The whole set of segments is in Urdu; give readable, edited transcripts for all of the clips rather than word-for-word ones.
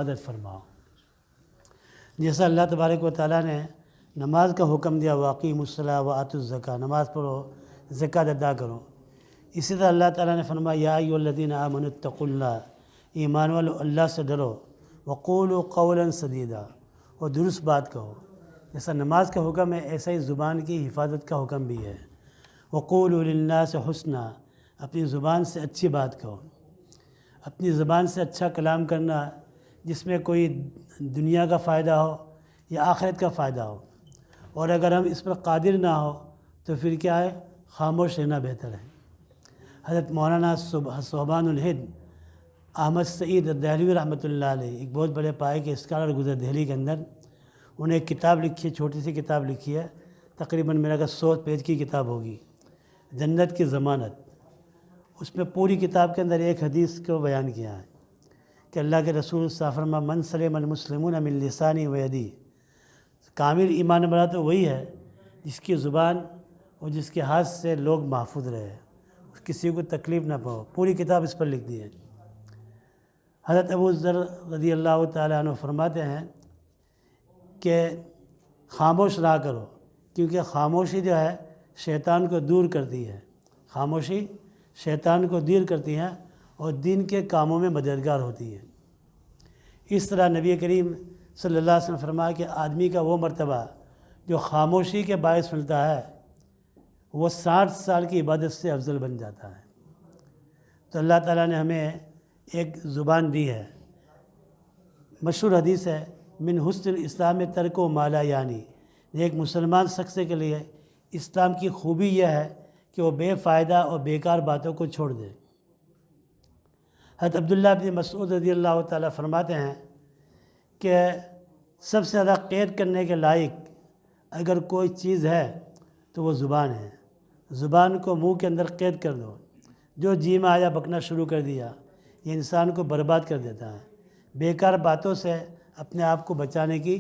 حفاظت فرماؤ۔ جیسا اللہ تبارک و تعالیٰ نے نماز کا حکم دیا، واقیموا الصلاۃ وآتوا الزکاۃ، نماز پڑھو، زکوٰۃ ادا کرو، اسی طرح اللہ تعالیٰ نے فرمایا یا ایھا الذین آمنوا اتقوا اللہ، ایمان والو اللہ سے ڈرو، وقولوا قولا سدیدا، اور درست بات کہو۔ جیسا نماز کا حکم ہے ایسا ہی زبان کی حفاظت کا حکم بھی ہے۔ وقولوا للناس حسنا، اپنی زبان سے اچھی بات کہو، اپنی زبان سے اچھا کلام کرنا جس میں کوئی دنیا کا فائدہ ہو یا آخرت کا فائدہ ہو، اور اگر ہم اس پر قادر نہ ہو تو پھر کیا ہے، خاموش رہنا بہتر ہے۔ حضرت مولانا صوبان الہند احمد سعید دہلوی رحمۃ اللہ علیہ، ایک بہت بڑے پائے کے اسکالر گزرے دہلی کے اندر، انہیں ایک کتاب لکھی ہے، چھوٹی سی کتاب لکھی ہے، تقریباً میرا 100 پیج کی کتاب ہوگی، جنت کی ضمانت۔ اس میں پوری کتاب کے اندر ایک حدیث کو بیان کیا ہے کہ اللہ کے رسول صلی اللہ علیہ وسلم من سلم المسلمون من لسانی و یدی، کامل ایمان والا تو وہی ہے جس کی زبان اور جس کے ہاتھ سے لوگ محفوظ رہے، کسی کو تکلیف نہ پہنچے۔ پوری کتاب اس پر لکھ دی ہے۔ حضرت ابو ذر رضی اللہ تعالیٰ عنہ فرماتے ہیں کہ خاموش رہا کرو، کیونکہ خاموشی جو ہے شیطان کو دور کرتی ہے، خاموشی شیطان کو دور کرتی ہے اور دین کے کاموں میں مددگار ہوتی ہے۔ اس طرح نبی کریم صلی اللہ علیہ وسلم فرمایا کہ آدمی کا وہ مرتبہ جو خاموشی کے باعث ملتا ہے وہ 60 سال کی عبادت سے افضل بن جاتا ہے۔ تو اللہ تعالیٰ نے ہمیں ایک زبان دی ہے۔ مشہور حدیث ہے من حسن الاسلام ترک ما لا یعنی، ایک مسلمان شخص کے لیے اسلام کی خوبی یہ ہے کہ وہ بے فائدہ اور بیکار باتوں کو چھوڑ دے۔ حضرت عبداللہ بن مسعود رضی اللہ تعالیٰ فرماتے ہیں کہ سب سے زیادہ قید کرنے کے لائق اگر کوئی چیز ہے تو وہ زبان ہے۔ زبان کو منہ کے اندر قید کر دو، جو جی میں آیا بکنا شروع کر دیا، یہ انسان کو برباد کر دیتا ہے۔ بیکار باتوں سے اپنے آپ کو بچانے کی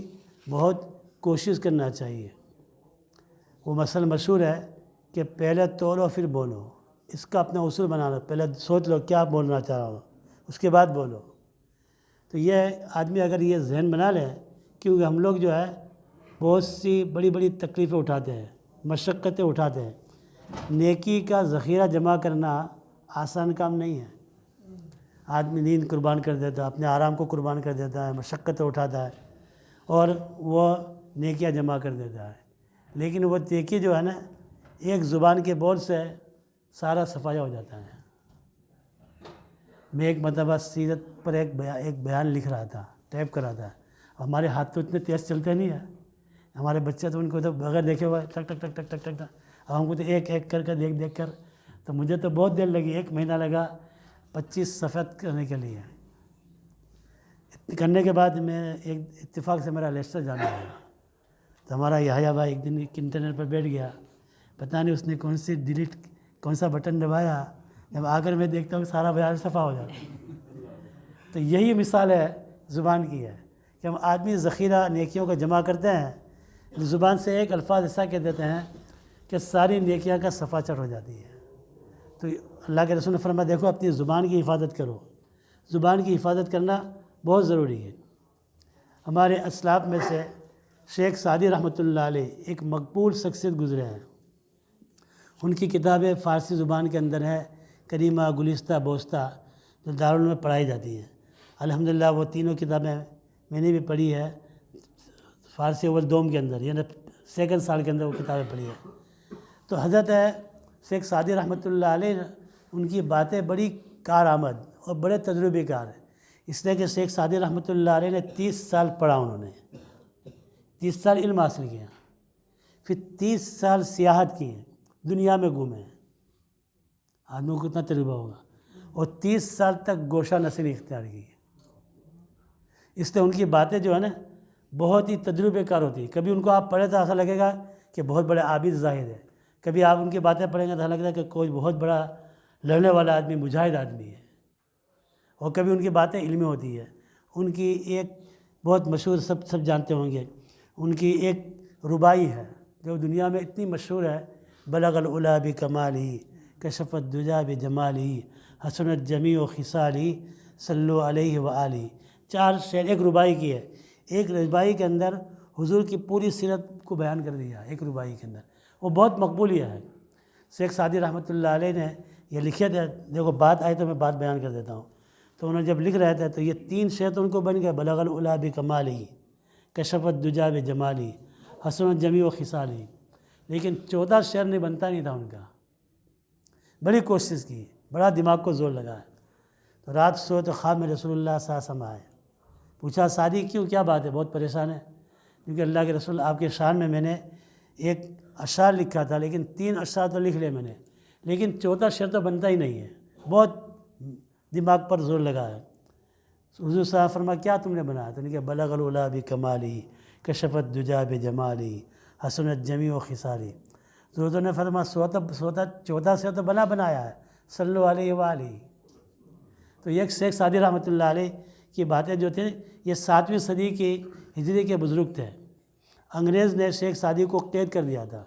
بہت کوشش کرنا چاہیے۔ وہ مثل مشہور ہے کہ پہلے تولو پھر بولو، اس کا اپنا اصول بنا لو، پہلے سوچ لو کیا بولنا چاہ رہا ہو، اس کے بعد بولو۔ تو یہ آدمی اگر یہ ذہن بنا لے، کیونکہ ہم لوگ جو ہے بہت سی بڑی بڑی تکلیفیں اٹھاتے ہیں، مشقتیں اٹھاتے ہیں، نیکی کا ذخیرہ جمع کرنا آسان کام نہیں ہے۔ آدمی نیند قربان کر دیتا ہے، اپنے آرام کو قربان کر دیتا ہے، مشقتیں اٹھاتا ہے اور وہ نیکیاں جمع کر دیتا ہے، لیکن وہ نیکی جو ہے نا ایک زبان کے بول سے سارا صفایا ہو جاتا ہے۔ میں ایک مرتبہ سیرت پر ایک بیان لکھ رہا تھا، ٹائپ کر رہا تھا، ہمارے ہاتھ تو اتنے تیز چلتے نہیں ہیں، ہمارے بچے تو ان کو تو بغیر دیکھے ہوئے ٹک ٹک ٹک ٹک ٹک ٹک، اب ہم کو تو ایک ایک کر دیکھ کر، تو مجھے تو بہت دیر لگی، 1 مہینہ لگا 25 صفحہ کرنے کے لیے۔ کرنے کے بعد میں ایک اتفاق سے میرا لیسٹر جانا ہے، تو ہمارا یحییٰ بھائی ایک دن انٹرنیٹ پر بیٹھ گیا، پتہ نہیں اس نے کون سا بٹن دبایا، جب آ کر میں دیکھتا ہوں سارا بیان صفحہ ہو جاتا ہے۔ تو یہی مثال ہے زبان کی ہے کہ ہم آدمی ذخیرہ نیکیوں کا جمع کرتے ہیں، زبان سے ایک الفاظ ایسا کہہ دیتے ہیں کہ ساری نیکیاں کا صفحہ چڑھ ہو جاتی ہے۔ تو اللہ کے رسول نے فرمایا دیکھو اپنی زبان کی حفاظت کرو، زبان کی حفاظت کرنا بہت ضروری ہے۔ ہمارے اسلاف میں سے شیخ سعدی رحمۃ اللہ علیہ ایک مقبول شخصیت گزرے ہیں، ان کی کتابیں فارسی زبان کے اندر ہے، کریمہ، گلستہ، بوستہ، جو دارالعلوم میں پڑھائی جاتی ہیں۔ الحمدللہ وہ تینوں کتابیں میں نے بھی پڑھی ہے، فارسی اول دوم کے اندر، یعنی 2nd سال کے اندر وہ کتابیں پڑھی ہیں۔ تو حضرت شیخ سعدی رحمۃ اللہ علیہ ان کی باتیں بڑی کارآمد اور بڑے تجربے کار ہیں، اس لیے کہ شیخ سعدی رحمۃ اللہ علیہ نے 30 سال پڑھا، انہوں نے 30 سال علم حاصل کیا، پھر 30 سال سیاحت کی، دنیا میں گھومے، آدمی کو کتنا تجربہ ہوگا، اور 30 سال تک گوشہ نصیری اختیار کی، اس لیے ان کی باتیں جو ہے نا بہت ہی تجربے کار ہوتی ہے۔ کبھی ان کو آپ پڑھیں تو ایسا لگے گا کہ بہت بڑے عابد زاہد ہے، کبھی آپ ان کی باتیں پڑھیں گے تو ایسا لگے گا کہ کوئی بہت بڑا لڑنے والا آدمی، مجاہد آدمی ہے، اور کبھی ان کی باتیں علمی ہوتی ہے۔ ان کی ایک بہت مشہور سب جانتے ہوں گے، ان کی ایک ربائی ہے جو دنیا میں اتنی مشہور ہے، بلغ العلا بکمالہ کشف الدجی بجمالہ حسنت جمیع خصالہ صلوا علیہ وآلہ، 4 شعر، ایک ربائی کی ہے، ایک ربائی کے اندر حضور کی پوری سیرت کو بیان کر دیا ایک ربائی کے اندر، وہ بہت مقبولیہ ہے۔ شیخ سعدی رحمۃ اللہ علیہ نے یہ لکھے تھے، دیکھو بات آئی تو میں بات بیان کر دیتا ہوں۔ تو انہوں نے جب لکھ رہے تھے تو یہ 3 شعر تو ان کو بن گئے، بلغ العلا بکمالہ، کشف الدجا بجمالہ، حسن الجمیع و خصالہ، لیکن 14 شعر نہیں بنتا نہیں تھا ان کا، بڑی کوشش کی، بڑا دماغ کو زور لگا ہے۔ تو رات سو تو خواب میں رسول اللہ صلی اللہ علیہ وسلم آئے، پوچھا سعدی کیوں، کیا بات ہے، بہت پریشان ہے؟ کیونکہ اللہ کے رسول آپ کے شان میں نے ایک اشعار لکھا تھا، لیکن 3 اشعار تو لکھ لے میں نے، لیکن 14 شعر تو بنتا ہی نہیں ہے، بہت دماغ پر زور لگا ہے۔ حضور صلی اللہ علیہ وسلم فرمایا کیا تم نے بنایا؟ تو نے کہا بلغ العلا بکمالہ، کشف الدجا بجمالہ، حسن الجمیع و خصالہ۔ تو حضور نے فرمایا 14 شعر تو بنایا ہے، صلو علیہ وآلہ۔ تو یہ شیخ سعدی رحمۃ اللہ علیہ کی باتیں جو تھے، یہ 7ویں صدی کی ہجری کے بزرگ تھے۔ انگریز نے شیخ سعدی کو قید کر دیا تھا۔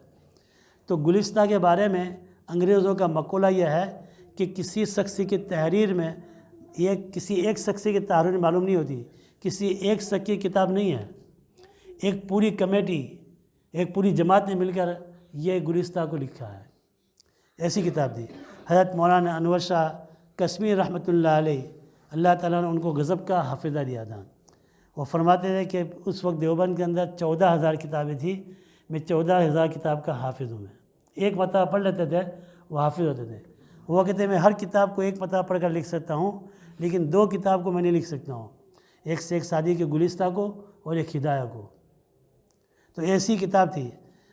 تو گلستہ کے بارے میں انگریزوں کا مقولہ یہ ہے کہ کسی شخص کی تحریر میں، یہ کسی ایک شخص کی تحریر معلوم نہیں ہوتی، کسی ایک شخص کی کتاب نہیں ہے، ایک پوری کمیٹی، ایک پوری جماعت نے مل کر یہ گلستہ کو لکھا ہے، ایسی کتاب تھی۔ حضرت مولانا انور شاہ کشمیر رحمۃ اللہ علیہ، اللہ تعالیٰ نے ان کو غضب کا حافظہ دیا تھا۔ وہ فرماتے تھے کہ اس وقت دیوبند کے اندر 14,000 کتابیں تھیں، میں 14,000 کتاب کا حافظ ہوں، میں ایک مرتبہ پڑھ لیتے تھے وہ حافظ ہوتے تھے۔ وہ کہتے ہیں میں ہر کتاب کو ایک مرتبہ پڑھ کر لکھ سکتا ہوں، لیکن 2 کتاب کو میں نہیں لکھ سکتا ہوں، ایک شیخ سعدی کے گلستہ کو اور ایک ہدایہ کو۔ تو ایسی کتاب تھی۔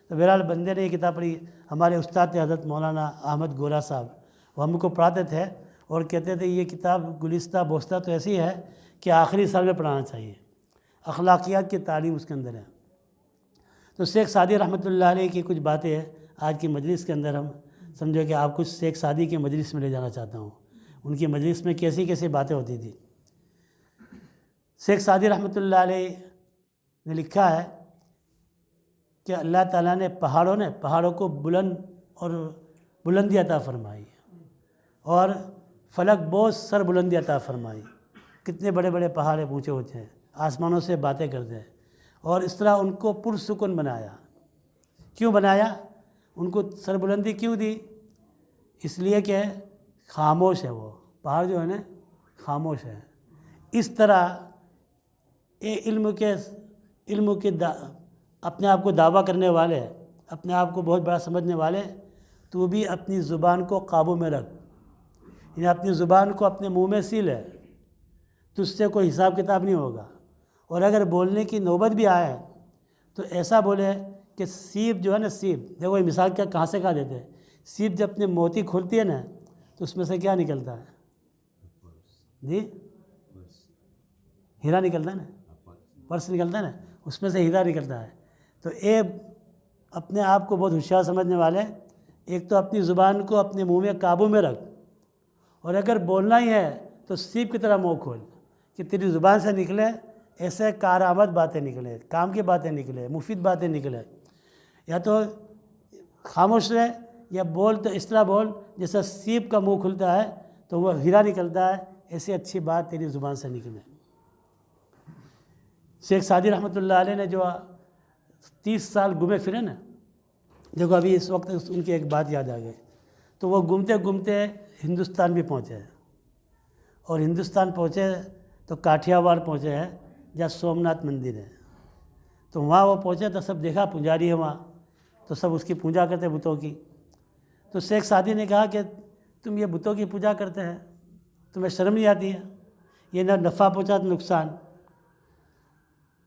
تو بہرحال بندے نے یہ کتاب پڑھی۔ ہمارے استاد تھے حضرت مولانا احمد گورا صاحب، وہ ہم کو پڑھاتے تھے اور کہتے تھے یہ کتاب گلستہ بوستہ تو ایسی ہے کہ آخری سال میں پڑھانا چاہیے، اخلاقیات کی تعلیم اس کے اندر ہے۔ تو شیخ سعدی رحمۃ اللہ علیہ کی کچھ باتیں ہیں آج کی مجلس کے اندر، ہم سمجھو کہ آپ کچھ شیخ سعدی کے مجلس میں لے جانا چاہتا ہوں، ان کی مجلس میں کیسی کیسی باتیں ہوتی تھیں۔ شیخ سعدی رحمۃ اللہ علیہ نے لکھا ہے کہ اللہ تعالیٰ نے پہاڑوں کو بلندی عطا فرمائی، اور فلک بہت سر بلندی عطا فرمائی، کتنے بڑے بڑے پہاڑ اونچے اونچے ہیں، آسمانوں سے باتیں کرتے ہیں، اور اس طرح ان کو پرسکون بنایا۔ کیوں بنایا؟ ان کو سر بلندی کیوں دی؟ اس لیے کہ خاموش ہے، وہ پہاڑ جو ہے نا خاموش ہے۔ اس طرح علم کے اپنے آپ کو دعویٰ کرنے والے، اپنے آپ کو بہت بڑا سمجھنے والے، تو بھی اپنی زبان کو قابو میں رکھ، یعنی اپنی زبان کو اپنے منہ میں سی لے، تو اس سے کوئی حساب کتاب نہیں ہوگا۔ اور اگر بولنے کی نوبت بھی آئے تو ایسا بولے کہ سیب جو ہے نا، سیب دیکھو یہ مثال کہاں سے کہا دیتے ہیں، سیب جب اپنے موتی کھولتی ہے نا تو اس میں سے کیا نکلتا ہے؟ جی ہیرا نکلتا ہے نا، پرس نکلتا ہے نا، اس میں سے ہیرا نکلتا ہے۔ تو اپنے آپ کو بہت ہوشیار سمجھنے والے، ایک تو اپنی زبان کو اپنے منہ میں قابو میں رکھ، اور اگر بولنا ہی ہے تو سیب کی طرح منہ کھول کہ تیری زبان سے نکلے ایسے کارآمد باتیں نکلے، کام کی باتیں نکلے، مفید باتیں نکلے، یا تو خاموش رہے یا بول تو اس طرح بول جیسا سیب کا منہ کھلتا ہے تو وہ ہیرا نکلتا ہے، ایسی اچھی بات تیری زبان سے نکلے۔ شیخ سعدی رحمۃ اللہ علیہ نے جو 30 سال گھومے پھرے نا، دیکھو ابھی اس وقت ان کی ایک بات یاد آ گئی، تو وہ گھومتے گھومتے ہندوستان بھی پہنچے، اور ہندوستان پہنچے تو کاٹھیا واڑ پہنچے ہیں جہاں سومناتھ مندر ہے۔ تو وہاں وہ پہنچے تو سب دیکھا پجاری ہے وہاں، تو سب اس کی پوجا کرتے بتوں کی۔ تو شیخ سعدی نے کہا کہ تم یہ بتوں کی پوجا کرتے ہیں، تمہیں شرم نہیں آتی ہے؟ یہ نہ نفع پہنچا تو نقصان۔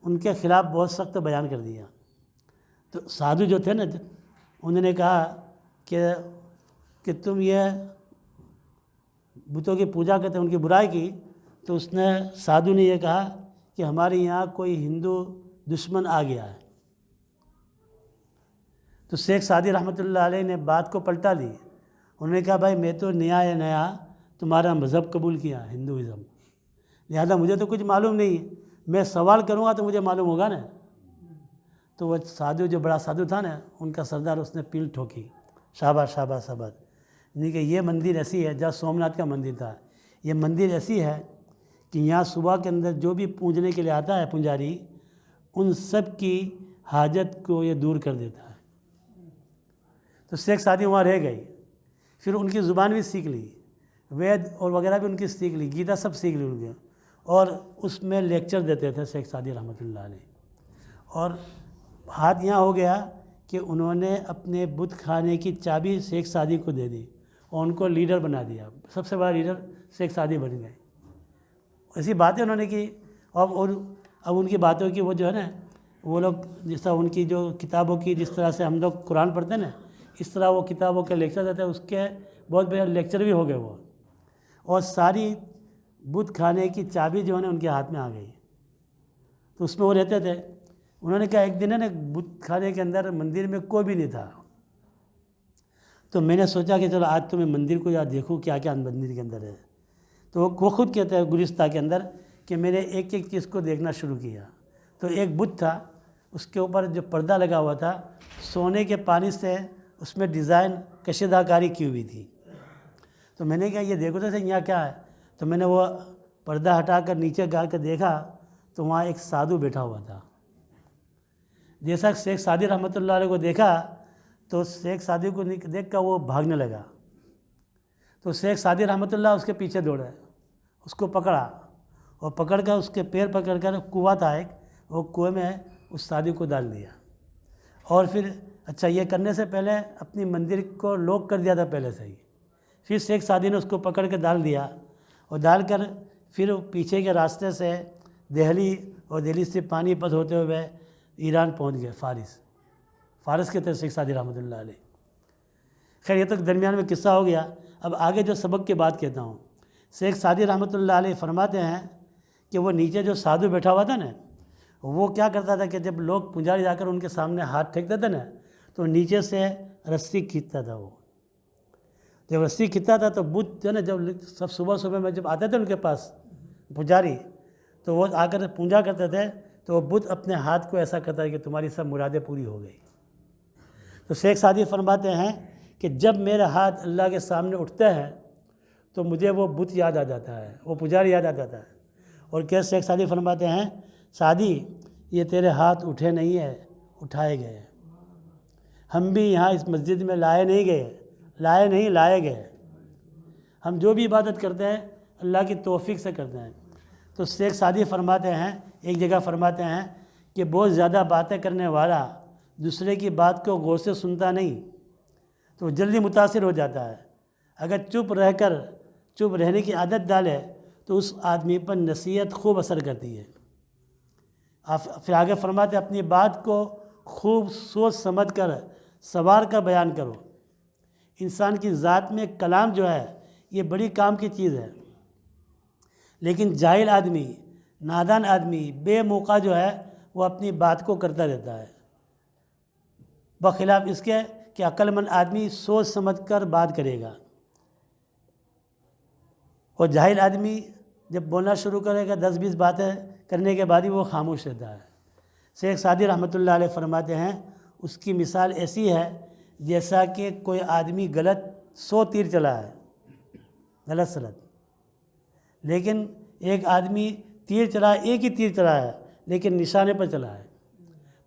ان کے خلاف بہت سخت بیان کر دیا۔ تو سادھو جو تھے نا، انہوں نے کہا کہ تم یہ بتوں کی پوجا کرتے ہیں، ان کی برائی کی۔ تو اس نے سادھو نے یہ کہا کہ ہمارے یہاں کوئی ہندو دشمن آ گیا ہے۔ تو شیخ سعدی رحمۃ اللہ علیہ نے بات کو پلٹا لی، انہوں نے کہا بھائی میں تو نیا تمہارا مذہب قبول کیا، ہندوازم، لہذا مجھے تو کچھ معلوم نہیں، میں سوال کروں گا تو مجھے معلوم ہوگا نا۔ تو وہ سادھو جو بڑا سادھو تھا نا، ان کا سردار اس نے پیل ٹھوکی، شاباش شاباش شاباش، یعنی کہ یہ مندر ایسی ہے جہاں سومناتھ کا مندر تھا، یہ مندر ایسی ہے کہ یہاں صبح کے اندر جو بھی پوجنے کے لیے آتا ہے پجاری، ان سب کی حاجت کو یہ دور کر دیتا ہے۔ تو شیخ سعدی وہاں رہ گئی، پھر ان کی زبان بھی سیکھ لی، وید اور وغیرہ بھی ان کی سیکھ لی، گیتا سب سیکھ لی ان کے، اور اس میں لیکچر دیتے تھے شیخ سعدی رحمۃ اللہ علیہ۔ اور ہاتھ یہاں ہو گیا کہ انہوں نے اپنے بت خانے کی چابی شیخ سعدی کو دے دی اور ان کو لیڈر بنا دیا، سب سے بڑا لیڈر شیخ سعدی بن گئے۔ ایسی باتیں انہوں نے کی، اور اب ان کی باتوں کی وہ جو ہے نا، وہ لوگ جس طرح ان کی جو کتابوں کی، جس طرح سے ہم لوگ قرآن پڑھتے ہیں نا، اس طرح وہ کتابوں کے لیکچر دیتے ہیں، اس کے بہت بڑے لیکچر بھی ہو گئے وہ، اور ساری بت خانے کی چابی جو ہے نا ان کے ہاتھ میں آ گئی۔ تو اس میں وہ رہتے تھے۔ انہوں نے کہا ایک دن ہے نا بت خانے کے اندر مندر میں کوئی بھی نہیں تھا، تو میں نے سوچا کہ چلو آج تو میں مندر کو یا دیکھوں کیا کیا مندر کے اندر ہے۔ تو وہ خود کہتے ہیں گلستہ کے اندر کہ میں نے ایک ایک چیز کو دیکھنا شروع کیا۔ تو ایک بت تھا، اس کے اوپر جو پردہ لگا ہوا تھا سونے کے پانی سے، اس میں ڈیزائن کشیدہ کاری کی ہوئی تھی۔ تو میں نے کہا یہ دیکھو تو یہاں کیا ہے؟ تو میں نے وہ پردہ ہٹا کر نیچے گا کر دیکھا تو وہاں ایک سادھو بیٹھا ہوا تھا۔ جیسا شیخ سعدی رحمۃ اللہ علیہ کو دیکھا تو شیخ سعدی کو دیکھ کر وہ بھاگنے لگا، تو شیخ سعدی رحمۃ اللہ اس کے پیچھے دوڑے، اس کو پکڑا، اور پکڑ کر اس کے پیر پکڑ کر کنواں تھا ایک، وہ کنویں میں اس سعدی کو ڈال دیا۔ اور پھر اچھا یہ کرنے سے پہلے اپنی مندر کو لوک کر دیا تھا پہلے سے ہی۔ پھر شیخ سعدی نے اس کو پکڑ کے ڈال دیا، اور ڈال کر پھر پیچھے کے راستے سے دہلی، اور دہلی سے پانی پت ہوتے ہوئے ایران پہنچ گئے، فارس کے تھے شیخ سعدی رحمۃ اللہ علیہ۔ خیر یہ تو درمیان میں قصہ ہو گیا۔ اب آگے جو سبق کی بات کہتا ہوں، شیخ سعدی رحمۃ اللہ علیہ فرماتے ہیں کہ وہ نیچے جو سادھو بیٹھا ہوا تھا نا، وہ کیا کرتا تھا کہ جب لوگ پجاری جا کر ان کے سامنے ہاتھ پھینکتے تھے نا، تو نیچے سے رسی کھینچتا تھا۔ وہ جب رسی کھینچتا تھا تو بت جو نا، جب سب صبح میں جب آتے تھے ان کے پاس پجاری، تو وہ آ کر پوجا کرتے تھے، تو وہ بت اپنے ہاتھ کو ایسا کرتا ہے کہ تمہاری سب مرادیں پوری ہو گئی۔ تو شیخ سعدی فرماتے ہیں کہ جب میرا ہاتھ اللہ کے سامنے اٹھتا ہے تو مجھے وہ بت یاد آ جاتا ہے، وہ پجاری یاد آ جاتا ہے۔ اور کیا شیخ سعدی فرماتے ہیں، سعدی یہ تیرے ہاتھ اٹھے نہیں ہے، اٹھائے گئے۔ ہم بھی یہاں اس مسجد میں لائے گئے۔ ہم جو بھی عبادت کرتے ہیں اللہ کی توفیق سے کرتے ہیں۔ تو شیخ سعدی فرماتے ہیں، ایک جگہ فرماتے ہیں کہ بہت زیادہ باتیں کرنے والا دوسرے کی بات کو غور سے سنتا نہیں، تو وہ جلدی متاثر ہو جاتا ہے۔ اگر چپ رہنے کی عادت ڈالے تو اس آدمی پر نصیحت خوب اثر کرتی ہے۔ پھر آگے فرماتے ہیں اپنی بات کو خوب سوچ سمجھ کر سنوار کر بیان کرو۔ انسان کی ذات میں کلام جو ہے یہ بڑی کام کی چیز ہے، لیکن جاہل آدمی، نادان آدمی بے موقع جو ہے وہ اپنی بات کو کرتا رہتا ہے، بخلاف اس کے کہ عقل مند آدمی سوچ سمجھ کر بات کرے گا۔ اور جاہل آدمی جب بولنا شروع کرے گا 10-20 باتیں کرنے کے بعد ہی وہ خاموش رہتا ہے۔ شیخ سعدی رحمۃ اللہ علیہ فرماتے ہیں اس کی مثال ایسی ہے جیسا کہ کوئی آدمی غلط 100 تیر چلا ہے، غلط سلط، لیکن ایک آدمی تیر چلا، ایک ہی تیر چلا ہے لیکن نشانے پر چلا ہے۔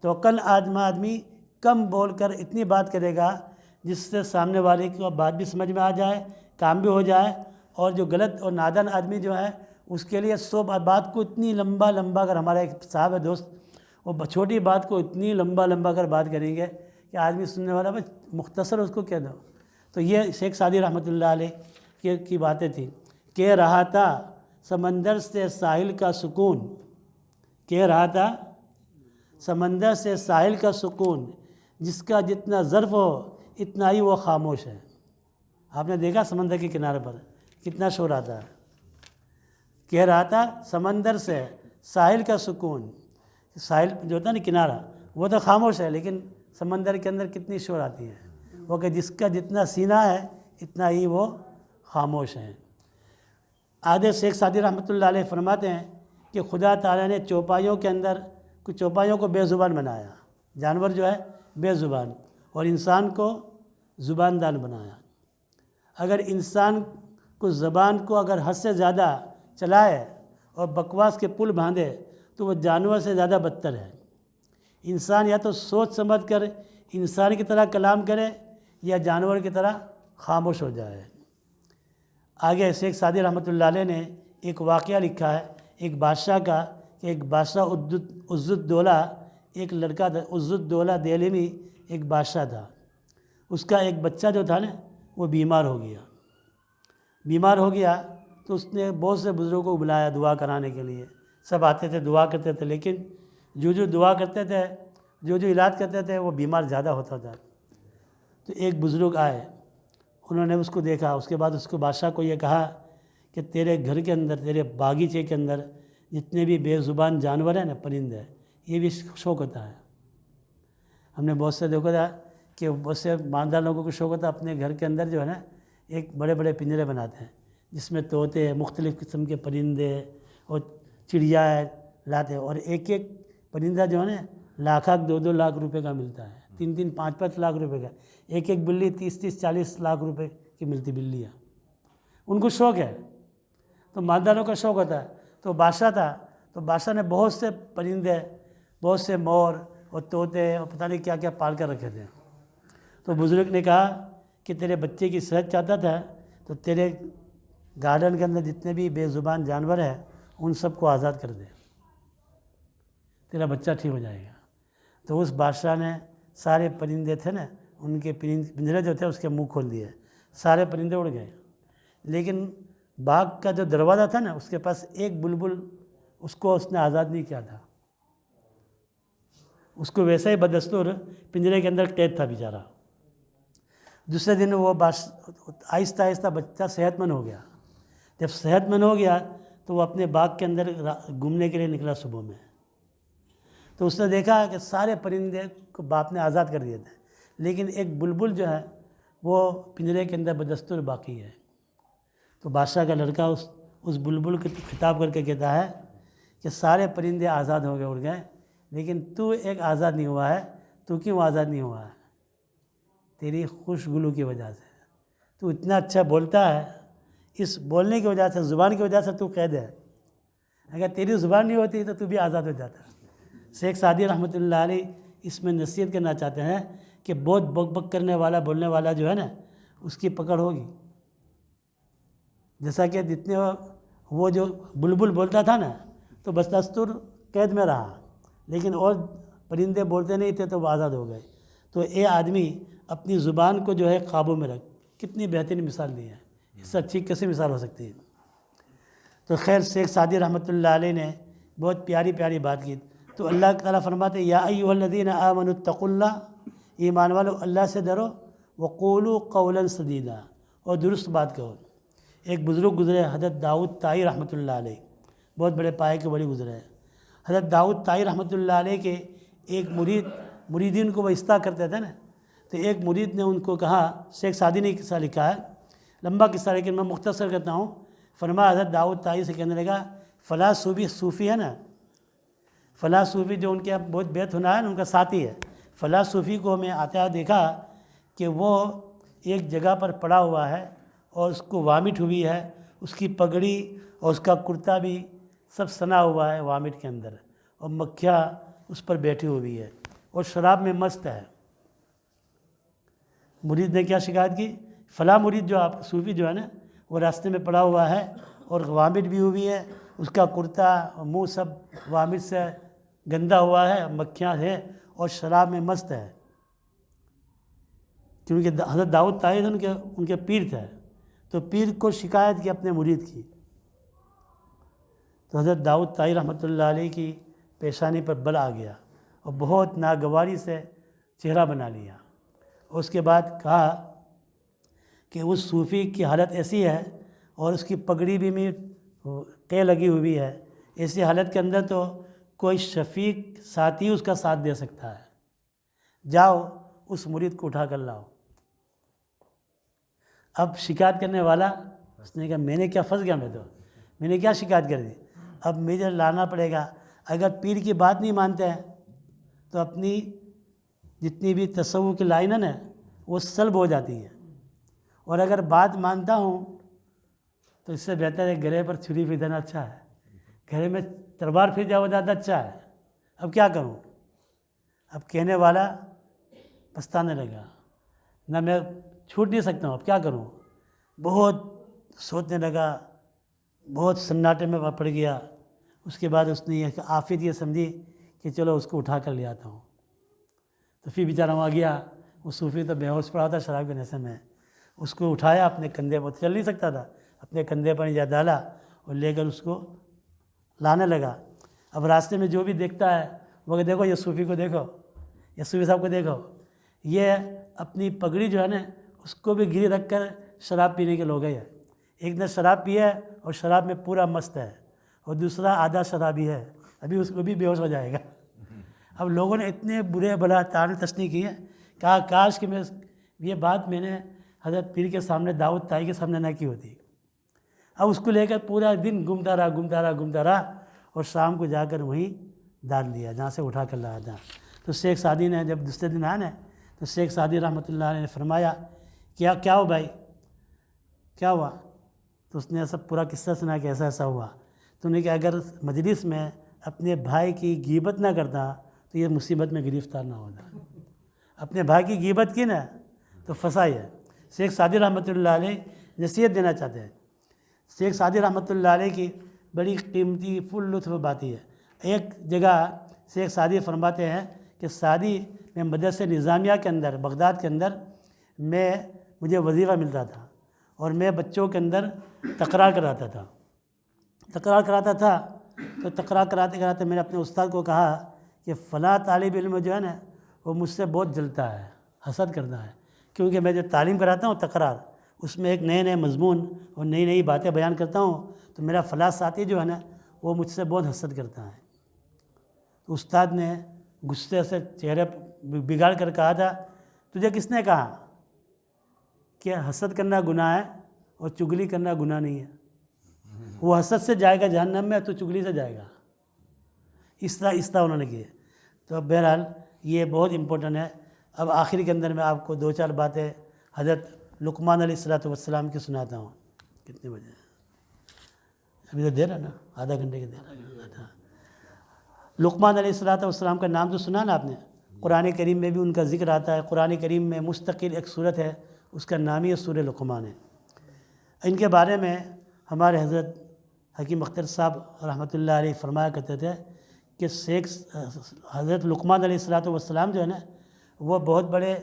تو عقل آدمی کم بول کر اتنی بات کرے گا جس سے سامنے والے کو بات بھی سمجھ میں آ جائے، کام بھی ہو جائے، اور جو غلط اور نادان آدمی جو ہے اس کے لیے 100 بات کو اتنی لمبا اگر ہمارا ایک صاحب ہے دوست، وہ چھوٹی بات کو اتنی لمبا کر بات کریں گے کہ آدمی سننے والا بس مختصر اس کو کہہ دو۔ تو یہ شیخ سعدی رحمۃ اللہ علیہ کی باتیں تھیں۔ کہہ رہا تھا سمندر سے ساحل کا سکون، کہہ رہا تھا سمندر سے ساحل کا سکون، جس کا جتنا ظرف ہو اتنا ہی وہ خاموش ہے۔ آپ نے دیکھا سمندر کے کنارے پر کتنا شور آتا ہے۔ کہہ رہا تھا سمندر سے ساحل کا سکون، ساحل جو ہوتا ہے نا کنارہ، وہ تو خاموش ہے، لیکن سمندر کے اندر کتنی شور آتی ہے، وہ کہ جس کا جتنا سینہ ہے اتنا ہی وہ خاموش ہے۔ آدھے شیخ سعدی رحمۃ اللہ علیہ فرماتے ہیں کہ خدا تعالیٰ نے چوپائیوں کے اندر کچھ چوپائیوں کو بے زبان بنایا، جانور جو ہے بے زبان، اور انسان کو زبان دار بنایا۔ اگر انسان کو زبان کو اگر حد سے زیادہ چلائے اور بکواس کے پل باندھے تو وہ جانور سے زیادہ بدتر ہے۔ انسان یا تو سوچ سمجھ کر انسان کی طرح کلام کرے یا جانور کی طرح خاموش ہو جائے۔ آگے شیخ سعدی رحمۃ اللہ علیہ نے ایک واقعہ لکھا ہے ایک بادشاہ کا، کہ ایک بادشاہ عز الدولہ، ایک لڑکا تھا عز الدولہ دہلوی، ایک بادشاہ تھا۔ اس کا ایک بچہ جو تھا نا وہ بیمار ہو گیا تو اس نے بہت سے بزرگوں کو بلایا دعا کرانے کے لیے۔ سب آتے تھے، دعا کرتے تھے، لیکن جو دعا کرتے تھے، جو علاج کرتے تھے، وہ بیمار زیادہ ہوتا تھا۔ تو ایک بزرگ آئے، انہوں نے اس کو دیکھا، اس کے بعد اس کو بادشاہ کو یہ کہا کہ تیرے گھر کے اندر، تیرے باغیچے کے اندر جتنے بھی بے زبان جانور ہیں نا، پرندے، یہ بھی شوق ہوتا ہے۔ ہم نے بہت سے دیکھا تھا کہ بہت سے مالدار لوگوں کو شوق ہوتا ہے اپنے گھر کے اندر جو ہے نا ایک بڑے بڑے پنجرے بناتے ہیں، جس میں طوطے، مختلف قسم کے پرندے اور چڑیا لاتے ہیں، اور ایک ایک پرندہ جو ہے نا لاکھ 2-2 لاکھ روپے کا ملتا ہے، 3-3 5-5 لاکھ روپے کا۔ ایک بلی 30-40 لاکھ روپے کی ملتی بلیاں، ان کو شوق ہے، تو مالداروں کا شوق ہوتا ہے۔ تو بادشاہ تھا، تو بادشاہ نے بہت سے پرندے، بہت سے مور اور طوطے اور پتہ نہیں کیا کیا پال کر رکھے تھے۔ تو بزرگ نے کہا کہ تیرے بچے کی صحت چاہتا تھا تو تیرے گارڈن کے اندر جتنے بھی بے زبان جانور ہیں ان سب کو آزاد کر دے، تیرا بچہ ٹھیک ہو جائے گا۔ تو اس بادشاہ نے سارے پرندے تھے نا، ان کے پنجرے جو تھے اس کے منہ کھول دیے، سارے پرندے اڑ گئے۔ لیکن باغ کا جو دروازہ تھا نا اس کے پاس ایک بلبل، اس کو اس نے آزاد نہیں کیا تھا، اس کو ویسے ہی بدستور پنجرے کے اندر قید تھا بیچارہ۔ دوسرے دن وہ آہستہ آہستہ بچہ صحت مند ہو گیا۔ جب صحت مند ہو گیا تو وہ اپنے باغ کے اندر گھومنے کے لیے نکلا صبح میں، تو اس نے دیکھا کہ سارے پرندے کو باپ نے آزاد کر دیے تھے، لیکن ایک بلبل جو ہے وہ پنجرے کے اندر بدستور باقی ہے۔ تو بادشاہ کا لڑکا اس بلبل کو خطاب کر کے کہتا ہے کہ سارے پرندے آزاد ہو گئے، اڑ گئے، لیکن تو ایک آزاد نہیں ہوا ہے۔ تو کیوں آزاد نہیں ہوا ہے؟ تیری خوشگلو کی وجہ سے، تو اتنا اچھا بولتا ہے، اس بولنے کی وجہ سے، زبان کی وجہ سے تو قید ہے۔ اگر تیری زبان نہیں ہوتی تو بھی آزاد ہو جاتا۔ شیخ سعدی رحمۃ اللہ علیہ اس میں نصیحت کرنا چاہتے ہیں کہ بہت بک بک کرنے والا، بولنے والا جو ہے نا اس کی پکڑ ہوگی۔ جیسا کہ جتنے وہ جو بلبل بولتا تھا نا تو بس دستور قید میں رہا، لیکن اور پرندے بولتے نہیں تھے تو وہ آزاد ہو گئے۔ تو اے آدمی اپنی زبان کو جو ہے قابو میں رکھ۔ کتنی بہترین مثال دی ہے، اس سے اچھی کیسے مثال ہو سکتی ہے؟ تو خیر شیخ سعدی رحمۃ اللہ علیہ نے بہت پیاری پیاری بات کی۔ تو اللہ تعالیٰ فرماتے یا ایھا الذین آمنوا اتقوا اللہ، ایمان والو اللہ سے ڈرو، وقولوا قولا سدیدا، اور درست بات کہو۔ ایک بزرگ گزرے حضرت داؤد طائی رحمۃ اللہ علیہ، بہت بڑے پائے کے بڑے گزرے ہیں۔ حضرت داؤد طائی رحمۃ اللہ علیہ کے ایک مریدین کو وہ اصلاح کرتے تھے نا، تو ایک مرید نے ان کو کہا، شیخ سعدی نے قصہ لکھا ہے، لمبا قصہ لیکن میں مختصر کرتا ہوں۔ فرمایا حضرت داؤد طائی سے کہنے لگا فلاں صوفی ہے نا، فلاں صوفی جو ان کے بہت بیت ہونا ہے نا، ان کا ساتھی ہے، فلاں صوفی کو میں آتا دیکھا کہ وہ ایک جگہ پر پڑا ہوا ہے اور اس کو وامٹ ہوئی ہے، اس کی پگڑی اور اس کا کرتا بھی سب سنا ہوا ہے وامٹ کے اندر، اور مکھیاں اس پر بیٹھی ہوئی ہے اور شراب میں مست ہے۔ مرید نے کیا شکایت کی؟ فلاں مرید جو آپ صوفی جو ہے نا وہ راستے میں پڑا ہوا ہے اور وامٹ بھی ہوئی ہے، اس کا کرتا منہ سب وامٹ سے گندا ہوا ہے، مکھیاں ہے اور شراب میں مست ہے۔ کیونکہ حضرت داؤد طائی ان کے پیر تھے، تو پیر کو شکایت کی اپنے مرید کی۔ تو حضرت داؤد طائی رحمۃ اللہ علیہ کی پیشانی پر بل آ گیا اور بہت ناگواری سے چہرہ بنا لیا، اور اس کے بعد کہا کہ اس صوفی کی حالت ایسی ہے اور اس کی پگڑی بھی میں قے لگی ہوئی ہے، ایسی حالت کے اندر تو کوئی شفیق ساتھی اس کا ساتھ دے سکتا ہے، جاؤ اس مرید کو اٹھا کر لاؤ۔ اب شکایت کرنے والا اس نے کہا میں نے کیا پھنس گیا، میں نے کیا شکایت کر دی، اب مجھے لانا پڑے گا۔ اگر پیر کی بات نہیں مانتے ہیں تو اپنی جتنی بھی تصوف کی لائن ہے نا وہ سلب ہو جاتی ہے، اور اگر بات مانتا ہوں تو اس سے بہتر ہے گرے پر چھری بھی دینا اچھا ہے، گھر میں تلوار پھر جائے وہ زیادہ اچھا ہے. اب کیا کروں؟ اب کہنے والا پچھتانے لگا، نہ میں چھوٹ نہیں سکتا ہوں، اب کیا کروں؟ بہت سوچنے لگا، بہت سناٹے میں پڑ گیا. اس کے بعد اس نے یہ آفت یہ سمجھی کہ چلو اس کو اٹھا کر لے آتا ہوں. تو پھر بیچارہ وہاں گیا. وہ صوفی تو بے ہوش پڑا تھا شراب کے نشے میں. اس کو اٹھایا اپنے کندھے پر، چل نہیں سکتا تھا، اپنے کندھے پر یا ڈالا اور لے کر اس کو لانے لگا. اب راستے میں جو بھی دیکھتا ہے وہ کہ دیکھو یہ صوفی کو دیکھو، یہ صوفی صاحب کو دیکھو، یہ اپنی پگڑی جو ہے نا اس کو بھی گری رکھ کر شراب پینے کے لوگ ہیں. ایک نے شراب پیا ہے اور شراب میں پورا مست ہے، اور دوسرا آدھا شرابی ہے، ابھی اس کو بھی بے ہوش ہو جائے گا. اب لوگوں نے اتنے برے بلا طعن تشنیع کی ہے، کہا کاش کہ یہ بات میں نے حضرت پیر کے سامنے داؤد طائی کے سامنے نہ کی ہوتی. اب اس کو لے کر پورا دن گھومتا رہا اور شام کو جا کر وہیں ڈال دیا جہاں سے اٹھا کر لایا تھا. تو شیخ سعدی نے جب دوسرے دن آیا نا تو شیخ سعدی رحمۃ اللہ علیہ نے فرمایا کیا ہو بھائی، کیا ہوا؟ تو اس نے ایسا پورا قصہ سنا کہ ایسا ایسا ہوا. تو نے کہ اگر مجلس میں اپنے بھائی کی غیبت نہ کرتا تو یہ مصیبت میں گرفتار نہ ہوتا. اپنے بھائی کی غیبت کی نا تو پھنسائی ہے. شیخ سعدی رحمۃ اللہ علیہ نصیحت دینا چاہتے ہیں. شیخ سعدی رحمۃ اللہ علیہ کی بڑی قیمتی فل لطف باتیں ہے. ایک جگہ شیخ سعدی فرماتے ہیں کہ سعدی میں مدرسہ نظامیہ کے اندر بغداد کے اندر مجھے وظیفہ ملتا تھا اور میں بچوں کے اندر تقرار کراتا تھا. تو تقرار کراتے میں نے اپنے استاد کو کہا کہ فلاں طالب علم جو ہے نا وہ مجھ سے بہت جلتا ہے، حسد کرتا ہے، کیونکہ میں جو تعلیم کراتا ہوں تقرار اس میں ایک نئے مضمون اور نئی باتیں بیان کرتا ہوں تو میرا فلاں ساتھی جو ہے نا وہ مجھ سے بہت حسد کرتا ہے. تو استاد نے غصے سے چہرے بگاڑ کر کہا تھا تجھے کس نے کہا کہ حسد کرنا گناہ ہے اور چگلی کرنا گناہ نہیں ہے؟ وہ حسد سے جائے گا جہنم میں تو چگلی سے جائے گا. اس طرح انہوں نے کیے. تو بہرحال یہ بہت امپورٹنٹ ہے. اب آخر کے اندر میں آپ کو 2-4 باتیں حضرت لقمان علیہ السلام کی سناتا ہوں. کتنے بجے؟ ابھی تو دیر ہے نا، آدھا گھنٹے کی دیر ہے. لقمان علیہ السلام کا نام تو سنا نا آپ نے، قرآن کریم میں بھی ان کا ذکر آتا ہے. قرآن کریم میں مستقل ایک صورت ہے، اس کا نام ہی سورہ لقمان ہے. ان کے بارے میں ہمارے حضرت حکیم اختر صاحب رحمۃ اللہ علیہ فرمایا کرتے تھے کہ حضرت لقمان علیہ السلام جو ہے نا وہ بہت بڑے،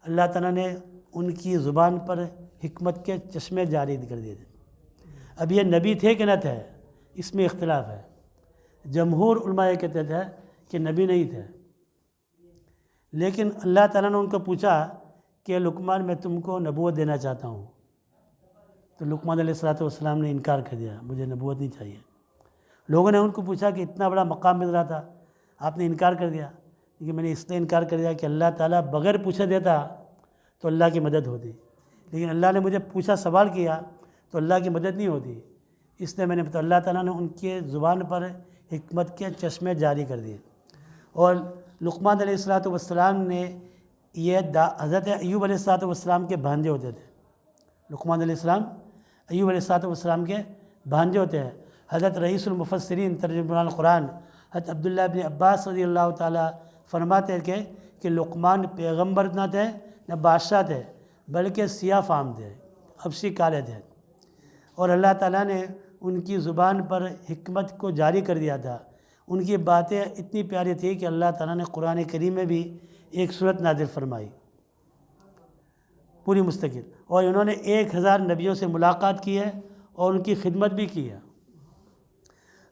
اللہ تعالیٰ نے ان کی زبان پر حکمت کے چشمے جاری کر دیے تھے. اب یہ نبی تھے کہ نہ تھے اس میں اختلاف ہے. جمہور علماء یہ کہتے تھے کہ نبی نہیں تھے، لیکن اللہ تعالیٰ نے ان کو پوچھا کہ لقمان میں تم کو نبوت دینا چاہتا ہوں. تو لقمان علیہ السلام نے انکار کر دیا، مجھے نبوت نہیں چاہیے. لوگوں نے ان کو پوچھا کہ اتنا بڑا مقام مل رہا تھا آپ نے انکار کر دیا. لیکن میں نے اس لیے انکار کر دیا کہ اللہ تعالیٰ بغیر پوچھے دیتا تو اللہ کی مدد ہوتی، لیکن اللہ نے مجھے پوچھا، سوال کیا تو اللہ کی مدد نہیں ہوتی. اس لیے میں نے اللہ تعالیٰ نے ان کے زبان پر حکمت کے چشمے جاری کر دیے. اور لقمان علیہ السلام نے یہ حضرت ایوب علیہ السلام کے بھانجے ہوتے تھے. لقمان علیہ السلام ایوب علیہ السلام کے بھانجے ہوتے ہیں. حضرت رئیس المفسرین ترجمان القرآن حضرت عبداللہ بن عباس رضی اللہ تعالیٰ فرماتے ہیں کہ لقمان پیغمبر نہ تھے نہ بادشاہ تھے، بلکہ سیاہ فام تھے، حبشی کالے تھے. اور اللہ تعالیٰ نے ان کی زبان پر حکمت کو جاری کر دیا تھا. ان کی باتیں اتنی پیاری تھی کہ اللہ تعالیٰ نے قرآن کریم میں بھی ایک سورت نازل فرمائی پوری مستقل. اور انہوں نے 1000 نبیوں سے ملاقات کی ہے اور ان کی خدمت بھی کی ہے.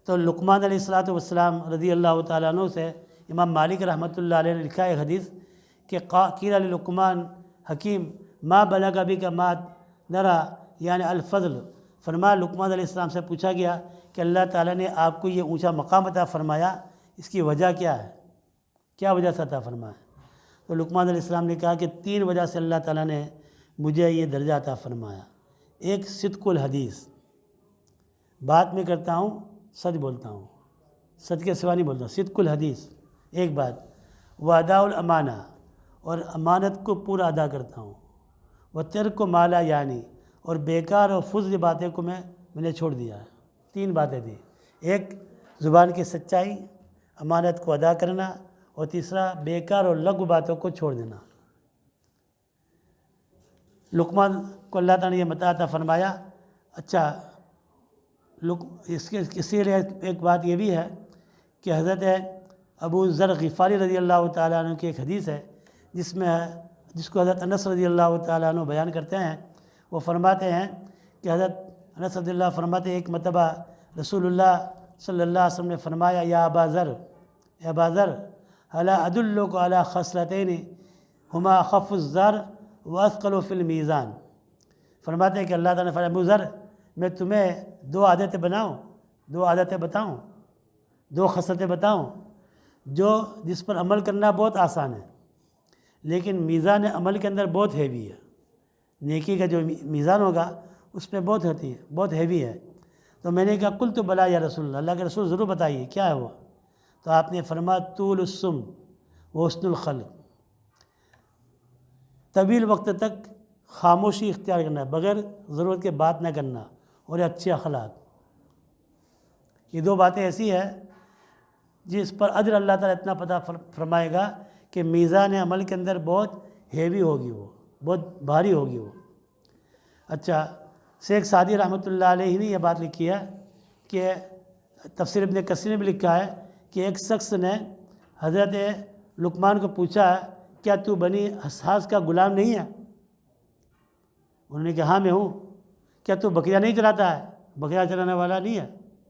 تو لقمان علیہ السلام رضی اللہ تعالیٰ عنہ سے امام مالک رحمۃ اللہ علیہ نے لکھا ہے حدیث کہ قیل لقمان حکیم ما بلغ بک ما نرا، یعنی الفضل. فرمایا لقمان علیہ السلام سے پوچھا گیا کہ اللہ تعالیٰ نے آپ کو یہ اونچا مقام عطا فرمایا، اس کی وجہ کیا ہے، کیا وجہ سے عطا فرمایا؟ تو لقمان علیہ السلام نے کہا کہ 3 وجہ سے اللہ تعالیٰ نے مجھے یہ درجہ عطا فرمایا. ایک صدق الحدیث، بات میں کرتا ہوں سچ بولتا ہوں، سچ کے سوا نہیں بولتا. صدق الحدیث ایک بات. واداء الامانہ، اور امانت کو پورا ادا کرتا ہوں. وترک ما لا یعنی، اور بیکار اور فضل باتیں کو میں نے چھوڑ دیا ہے. 3 باتیں تھیں. ایک زبان کی سچائی، امانت کو ادا کرنا، اور تیسرا بیکار اور لغو باتوں کو چھوڑ دینا۔ لقمان کو اللہ تعالیٰ نے یہ متاع عطا فرمایا۔ اچھا، اس کے لیے ایک بات یہ بھی ہے کہ حضرت ابو ذر غفاری رضی اللہ تعالیٰ عنہ کی ایک حدیث ہے جس کو حضرت انس رضی اللہ تعالیٰ عنہ بیان کرتے ہیں۔ وہ فرماتے ہیں کہ حضرت انس رضی اللہ فرماتے ہیں ایک مرتبہ رسول اللہ صلی اللہ علیہ وسلم نے فرمایا، یا ابا ذر الا ادلک علی خصلتین ہما اخف الزر واثقل فی المیزان۔ فرماتے ہیں کہ اللہ تعالیٰ نے فرمایا، ابو ذر میں تمہیں دو عادتیں بتاؤں، دو خصلتیں بتاؤں جس پر عمل کرنا بہت آسان ہے، لیکن میزان عمل کے اندر بہت ہیوی ہے۔ نیکی کا جو میزان ہوگا اس میں بہت ہیوی ہے۔ تو میں نے کہا قلت بلا یا رسول اللہ، اللہ کے رسول ضرور بتائیے کیا ہے وہ؟ تو آپ نے فرمایا طول السم و حسن الخلق، طویل وقت تک خاموشی اختیار کرنا، بغیر ضرورت کے بات نہ کرنا، اور اچھے اخلاق۔ یہ دو باتیں ایسی ہیں جس پر اجر اللہ تعالیٰ اتنا پتہ فرمائے گا کہ میزان عمل کے اندر بہت ہیوی ہوگی، وہ بہت بھاری ہوگی وہ۔ اچھا، شیخ سعدی رحمۃ اللہ علیہ نے یہ بات لکھی ہے کہ تفسیر ابن کثیر نے بھی لکھا ہے کہ ایک شخص نے حضرت لقمان کو پوچھا، کیا تو بنی حساس کا غلام نہیں ہے؟ انہوں نے کہا ہاں میں ہوں۔ کیا تو بکریاں نہیں چلاتا ہے؟ بکریاں چلانے والا نہیں ہے،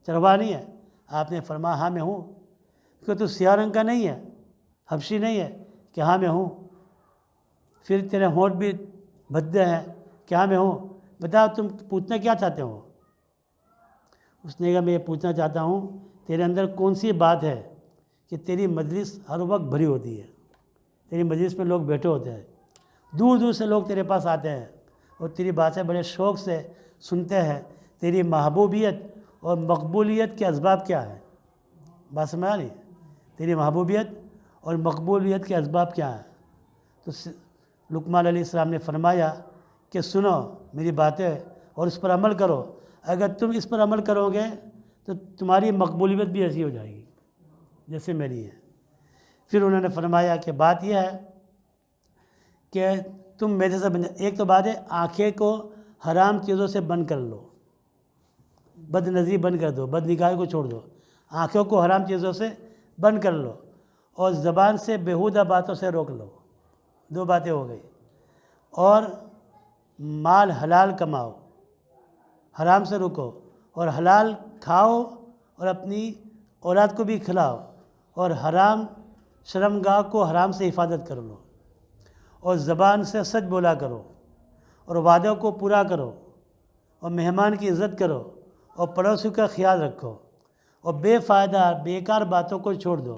چرواہ نہیں ہے؟ آپ نے فرمایا ہاں میں ہوں۔ کہ تو سیاہ رنگ کا نہیں ہے، حبشی نہیں ہے؟ کہ ہاں میں ہوں۔ پھر تیرے ہونٹ بھی بھدے ہیں؟ کہ ہاں میں ہوں۔ بتاؤ تم پوچھنا کیا چاہتے ہو؟ اس نے کہا میں یہ پوچھنا چاہتا ہوں تیرے اندر کون سی بات ہے کہ تیری مجلس ہر وقت بھری ہوتی ہے، تیری مجلس میں لوگ بیٹھے ہوتے ہیں، دور دور سے لوگ تیرے پاس آتے ہیں اور تیری باتیں بڑے شوق سے سنتے ہیں۔ تیری محبوبیت اور مقبولیت کے اسباب کیا ہیں؟ بات سمجھ آ رہی؟ تیری محبوبیت اور مقبولیت کے اسباب کیا ہیں؟ تو لقمان علیہ السلام نے فرمایا کہ سنو میری باتیں اور اس پر عمل کرو، اگر تم اس پر عمل کرو گے تو تمہاری مقبولیت بھی ایسی ہو جائے گی جیسے میری ہے۔ پھر انہوں نے فرمایا کہ بات یہ ہے کہ تم میرے سے ایک تو بات ہے آنکھیں کو حرام چیزوں سے بند کر لو، بد نظری بند کر دو، بد نگاہی کو چھوڑ دو، آنکھوں کو حرام چیزوں سے بند کر لو، اور زبان سے بیہودہ باتوں سے روک لو۔ دو باتیں ہو گئی۔ اور مال حلال کماؤ، حرام سے رکو، اور حلال کھاؤ اور اپنی اولاد کو بھی کھلاؤ، اور حرام شرمگاہ کو حرام سے حفاظت کر لو، اور زبان سے سچ بولا کرو، اور وعدوں کو پورا کرو، اور مہمان کی عزت کرو، اور پڑوسی کا خیال رکھو، اور بے فائدہ بیکار باتوں کو چھوڑ دو۔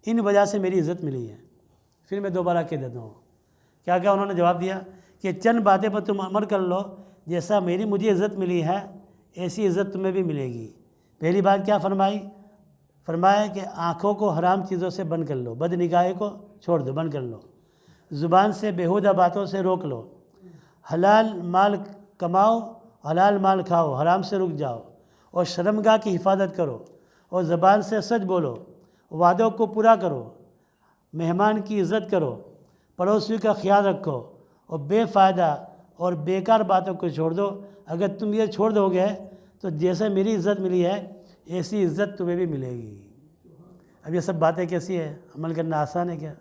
ان وجہ سے میری عزت ملی ہے۔ پھر میں دوبارہ کہہ دیتا ہوں کیا انہوں نے جواب دیا کہ چند باتیں پر تم عمل کر لو، جیسا مجھے عزت ملی ہے ایسی عزت تمہیں بھی ملے گی۔ پہلی بات کیا فرمایا کہ آنکھوں کو حرام چیزوں سے بند کر لو، بد نگاہی کو چھوڑ دو، بند کر لو، زبان سے بیہودہ باتوں سے روک لو، حلال مال کماؤ، حلال مال کھاؤ، حرام سے رک جاؤ، اور شرمگاہ کی حفاظت کرو، اور زبان سے سچ بولو، وعدوں کو پورا کرو، مہمان کی عزت کرو، پڑوسی کا خیال رکھو، اور بے فائدہ اور بیکار باتوں کو چھوڑ دو۔ اگر تم یہ چھوڑ دو گے تو جیسے میری عزت ملی ہے ایسی عزت تمہیں بھی ملے گی۔ اب یہ سب باتیں کیسی ہے؟ عمل کرنا آسان ہے کیا؟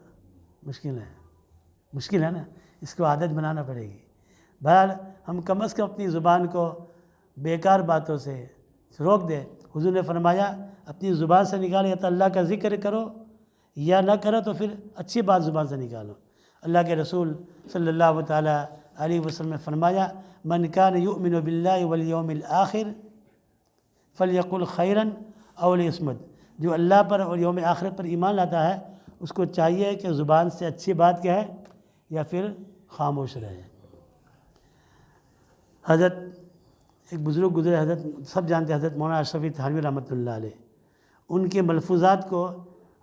مشکل ہے نا، اس کو عادت بنانا پڑے گی۔ بہرحال ہم کم از کم اپنی زبان کو بیکار باتوں سے روک دیں۔ حضور نے فرمایا اپنی زبان سے نکالو، یا تو اللہ کا ذکر کرو، یا نہ کرو تو پھر اچھی بات زبان سے نکالو۔ اللہ کے رسول صلی اللہ تعالیٰ علیہ وسلم نے فرمایا من کان یؤمن باللہ والیوم الآخر فلیقل خیرا او لیصمت، جو اللہ پر اور یوم آخرت پر ایمان لاتا ہے اس کو چاہیے کہ زبان سے اچھی بات کہے یا پھر خاموش رہے۔ حضرت ایک بزرگ گزرے، حضرت سب جانتے ہیں، حضرت مولانا اشرف تھانوی رحمۃ اللہ علیہ، ان کے ملفوظات کو،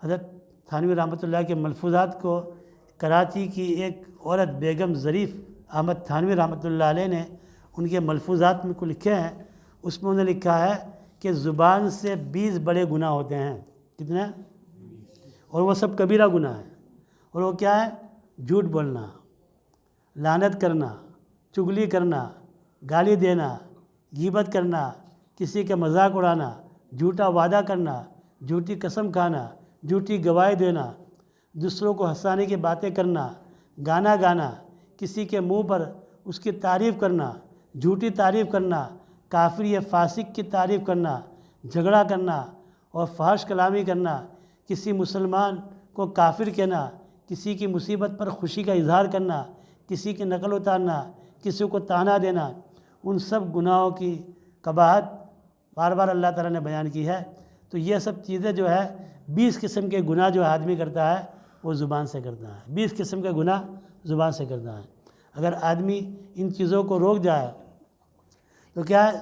حضرت تھانوی رحمۃ اللہ کے ملفوظات کو کراچی کی ایک عورت بیگم ظریف احمد تھانوی رحمۃ اللہ علیہ نے ان کے ملفوظات میں کو لکھے ہیں۔ اس میں انہوں نے لکھا ہے کہ زبان سے 20 بڑے گناہ ہوتے ہیں. کتنے؟ اور وہ سب کبیرہ گناہ ہیں. اور وہ کیا ہے؟ جھوٹ بولنا، لعنت کرنا، چغلی کرنا، گالی دینا، غیبت کرنا، کسی کا مذاق اڑانا، جھوٹا وعدہ کرنا، جھوٹی قسم کھانا، جھوٹی گواہی دینا، دوسروں کو ہنسانے کی باتیں کرنا، گانا گانا، کسی کے منہ پر اس کی تعریف کرنا، جھوٹی تعریف کرنا، کافر یا فاسق کی تعریف کرنا، جھگڑا کرنا اور فحش کلامی کرنا، کسی مسلمان کو کافر کہنا، کسی کی مصیبت پر خوشی کا اظہار کرنا، کسی کی نقل اتارنا، کسی کو طعنہ دینا، ان سب گناہوں کی قباحت بار بار اللہ تعالیٰ نے بیان کی ہے. تو یہ سب چیزیں جو ہے 20 قسم کے گناہ جو آدمی کرتا ہے وہ زبان سے کرتا ہے. 20 قسم کے گناہ زبان سے کرتا ہے. اگر آدمی ان چیزوں کو روک جائے تو کیا ہے؟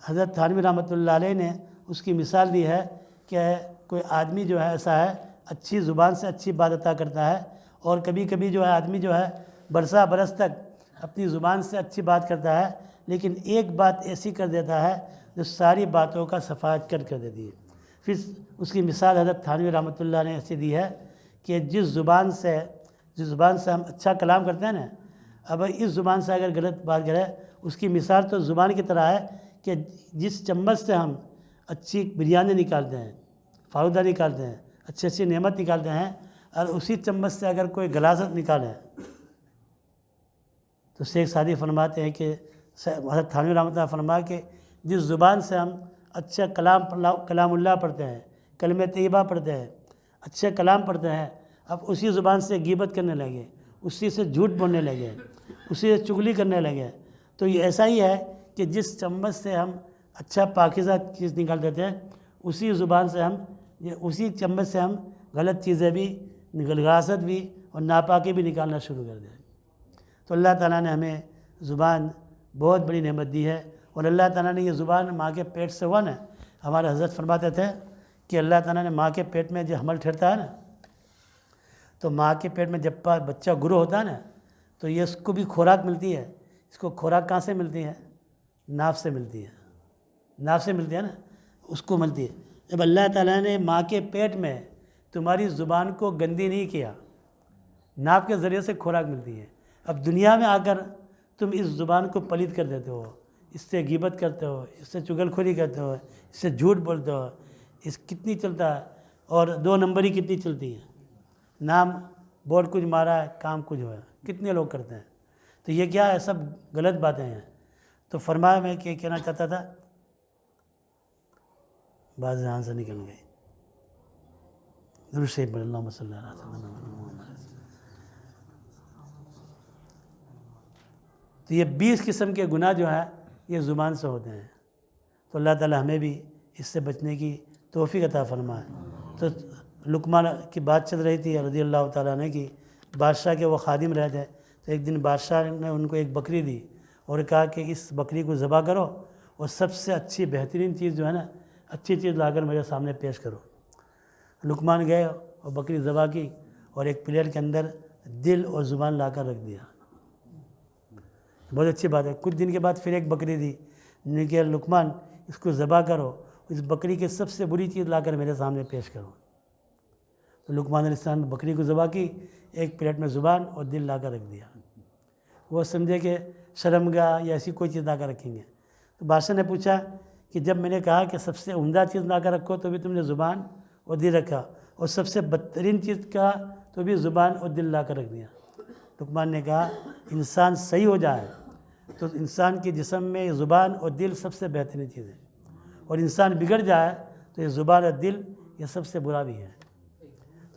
حضرت تھانوی رحمۃ اللہ علیہ نے اس کی مثال دی ہے کہ کوئی آدمی جو ہے ایسا ہے اچھی زبان سے اچھی بات عطا کرتا ہے، اور کبھی کبھی جو ہے آدمی جو ہے برسہ برس تک اپنی زبان سے اچھی بات کرتا ہے، لیکن ایک بات ایسی کر دیتا ہے جو ساری باتوں کا صفحات کر دیتی ہے. پھر اس کی مثال حضرت تھانوی رحمۃ اللہ نے ایسی دی ہے کہ جس زبان سے ہم اچھا کلام کرتے ہیں نا، اب اس زبان سے اگر غلط بات کرے، اس کی مثال تو زبان کی طرح ہے کہ جس چمچ سے ہم اچھی بریانی نکالتے ہیں، فالودہ نکالتے ہیں، اچھی نعمت نکالتے ہیں، اور اسی چمچ سے اگر کوئی غلاظت نکالے تو شیخ سعدی فرماتے ہیں کہ حضرت تھانوی رحمۃ اللہ فرمایا کہ جس زبان سے ہم اچھا کلام اللہ پڑھتے ہیں، کلمہ طیبہ پڑھتے ہیں، اچھے کلام پڑھتے ہیں، اب اسی زبان سے غیبت کرنے لگے، اسی سے جھوٹ بولنے لگے، اسی سے چغلی کرنے لگے، تو یہ ایسا ہی ہے کہ جس چمچ سے ہم اچھا پاکیزہ چیز نکال دیتے ہیں، اسی زبان سے اسی چمچ سے ہم غلط چیزیں بھی، غلاظت بھی اور ناپاکی بھی نکالنا شروع کر دیں. تو اللہ تعالیٰ نے ہمیں زبان بہت بڑی نعمت دی ہے، اور اللہ تعالیٰ نے یہ زبان ماں کے پیٹ سے ہوا نا. ہمارے حضرت فرماتے تھے کہ اللہ تعالیٰ نے ماں کے پیٹ میں جو حمل ٹھہرتا ہے نا، تو ماں کے پیٹ میں جب بچہ گرو ہوتا ہے نا، تو یہ اس کو بھی خوراک ملتی ہے. اس کو خوراک کہاں سے ملتی ہے؟ ناف سے ملتی ہے. ناف سے ملتی ہے نا، اس کو ملتی ہے. جب اللہ تعالیٰ نے ماں کے پیٹ میں تمہاری زبان کو گندی نہیں کیا، ناف کے ذریعے سے خوراک ملتی ہے. اب دنیا میں آ کر تم اس زبان کو پلید کر دیتے ہو، اس سے غیبت کرتے ہو، اس سے چغل خوری کرتے ہو، اس سے جھوٹ بولتے ہو. اس کتنی چلتا ہے، اور 2 نمبری کتنی چلتی ہے. نام بورڈ کچھ مارا ہے، کام کچھ ہوا ہے، کتنے لوگ کرتے ہیں. تو یہ کیا ہے؟ سب غلط باتیں ہیں. تو فرمایا میں کہ کہنا چاہتا تھا، بعض ذہن سے نکل گئی. درود شریف پڑھ اللہم صلی اللہ علیہ وسلم. تو یہ 20 قسم کے گناہ جو ہیں یہ زبان سے ہوتے ہیں. تو اللہ تعالی ہمیں بھی اس سے بچنے کی توفیق عطا فرمائے. تو لقمان کی بات چل رہی تھی رضی اللہ تعالیٰ عنہ کی. بادشاہ کے وہ خادم رہے تھے، تو ایک دن بادشاہ نے ان کو ایک بکری دی اور کہا کہ اس بکری کو ذبح کرو، اور سب سے اچھی بہترین چیز جو ہے نا، اچھی چیز لا کر میرے سامنے پیش کرو. لقمان گئے اور بکری ذبح کی، اور ایک پلیٹ کے اندر دل اور زبان لا کر رکھ دیا. بہت اچھی بات ہے. کچھ دن کے بعد پھر ایک بکری دی، نے کہ لقمان اس کو ذبح کرو، اس بکری کی سب سے بری چیز لا کر میرے سامنے پیش کرو. تو لقمان علیہ السلام نے بکری کو ذبح کی، ایک پلیٹ میں زبان اور دل لا کر رکھ دیا. وہ سمجھے کہ شرمگاہ یا ایسی کوئی چیز لا کر رکھیں گے. تو بادشاہ نے پوچھا کہ جب میں نے کہا کہ سب سے عمدہ چیز لا کر رکھو تو بھی تم نے زبان اور دل رکھا، اور سب سے بدترین چیز کہا تو بھی زبان اور دل لا کر رکھ دیا. لقمان نے کہا انسان صحیح ہو جائے تو انسان کے جسم میں زبان اور دل سب سے بہترین چیز ہے، اور انسان بگڑ جائے تو یہ زبان اور دل یہ سب سے برا بھی ہے.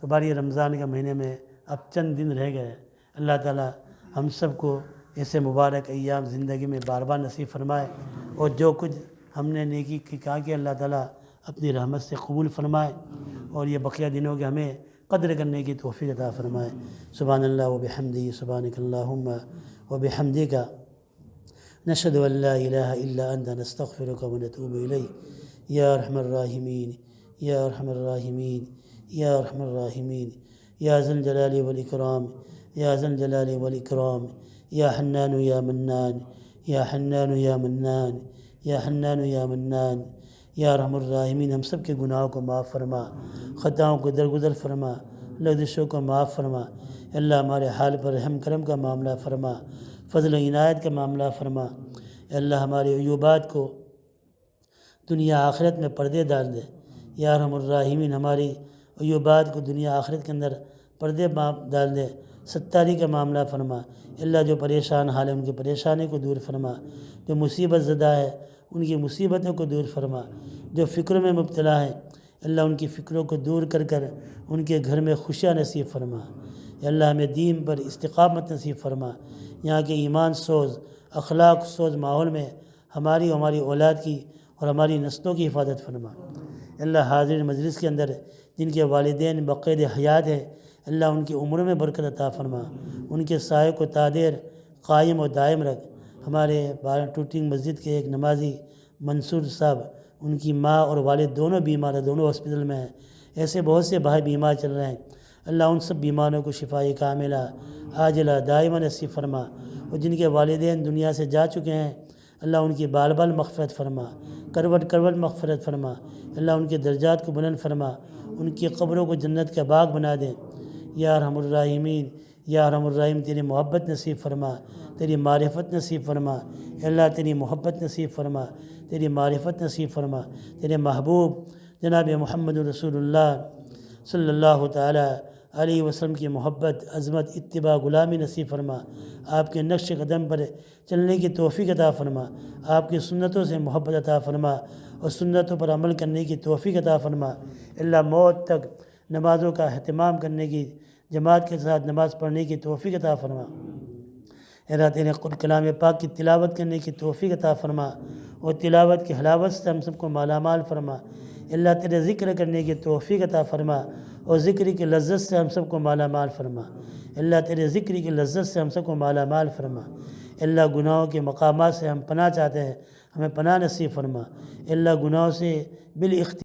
تو باری رمضان کے مہینے میں اب چند دن رہ گئے. اللہ تعالیٰ ہم سب کو ایسے مبارک ایام زندگی میں بار بار نصیب فرمائے، اور جو کچھ ہم نے نیکی کی کہا کہ اللہ تعالیٰ اپنی رحمت سے قبول فرمائے، اور یہ بقیہ دنوں کے ہمیں قدر کرنے کی توفیق عطا فرمائے. سبحان اللہ و بحمدہ، سبحانک اللہم و بحمدک، نشہد ان لا الہ الا انت، نستغفرک و نتوب الیک. یا ارحم الراحمین، یا ارحم الراحمین، یا ارحم الراحمین، یا ذا الجلال والاکرام، یا ذا الجلال والاکرام، یا حنان یا منان، یا حنان یا منان، یا حنان یا منان، یا ارحم الراحمین ہم سب کے گناہوں کو معاف فرما، خطاؤں کو درگزر فرما، لغزشوں کو معاف فرما۔ اللہ ہمارے حال پر رحم کرم کا معاملہ فرما، فضل و عنایت کا معاملہ فرما۔ اللہ ہمارے عیوبات کو دنیا آخرت میں پردے ڈال دے۔ یا ارحم الراحمین ہماری عیوبات کو دنیا آخرت کے اندر پردے ڈال دے، ستاری کا معاملہ فرما۔ اللہ جو پریشان حال ہے ان کی پریشانی کو دور فرما، جو مصیبت زدہ ہے ان کی مصیبتوں کو دور فرما، جو فکروں میں مبتلا ہے اللہ ان کی فکروں کو دور کر کر ان کے گھر میں خوشیاں نصیب فرما۔ یا اللہ ہمیں دین پر استقامت نصیب فرما، یہاں کے ایمان سوز اخلاق سوز ماحول میں ہماری اولاد کی اور ہماری نسلوں کی حفاظت فرما۔ اللہ حاضر مجلس کے اندر جن کے والدین بقید حیات ہے اللہ ان کی عمر میں برکت عطا فرما، ان کے سائے کو تادیر قائم و دائم رکھ۔ ہمارے ٹوٹنگ مسجد کے ایک نمازی منصور صاحب، ان کی ماں اور والد دونوں بیمار ہیں، دونوں ہاسپٹل میں ہیں۔ ایسے بہت سے بھائی بیمار چل رہے ہیں، اللہ ان سب بیماروں کو شفائے کاملہ عاجلہ دائمہ نصیب فرما، اور جن کے والدین دنیا سے جا چکے ہیں اللہ ان کی بال بال مغفرت فرما، کروٹ کروٹ مغفرت فرما۔ اللہ ان کے درجات کو بلند فرما، ان کی قبروں کو جنت کا باغ بنا دیں۔ یا ارحم الراحمین، یا ارحم الراحمین تیری محبت نصیب فرما، تیری معرفت نصیب فرما۔ اللہ تیری محبت نصیب فرما، تیری معرفت نصیب فرما۔ تیرے محبوب جناب محمد رسول اللہ صلی اللہ تعالی علیہ وسلم کی محبت، عظمت، اتباع، غلامی نصیب فرما۔ آپ کے نقش قدم پر چلنے کی توفیق عطا فرما، آپ کی سنتوں سے محبت عطا فرما اور سنتوں پر عمل کرنے کی توفیق عطا فرما۔ اللہ موت تک نمازوں کا اہتمام کرنے کی، جماعت کے ساتھ نماز پڑھنے کی توفیق عطا فرما۔ اللہ تیرے کلام پاک کی تلاوت کرنے کی توفیق عطا فرما اور تلاوت کی حلاوت سے ہم سب کو مالا مال فرما۔ اللہ تیرے ذکر کرنے کی توفیق عطا فرما اور ذکر کی لذت سے ہم سب کو مالا مال فرما۔ اللہ تیرے ذکر کی لذت سے ہم سب کو مالا مال فرما۔ اللہ گناہوں کے مقامات سے ہم پناہ چاہتے ہیں، ہمیں پناہ نصیب فرما۔ اللہ گناہوں سے بالاختیار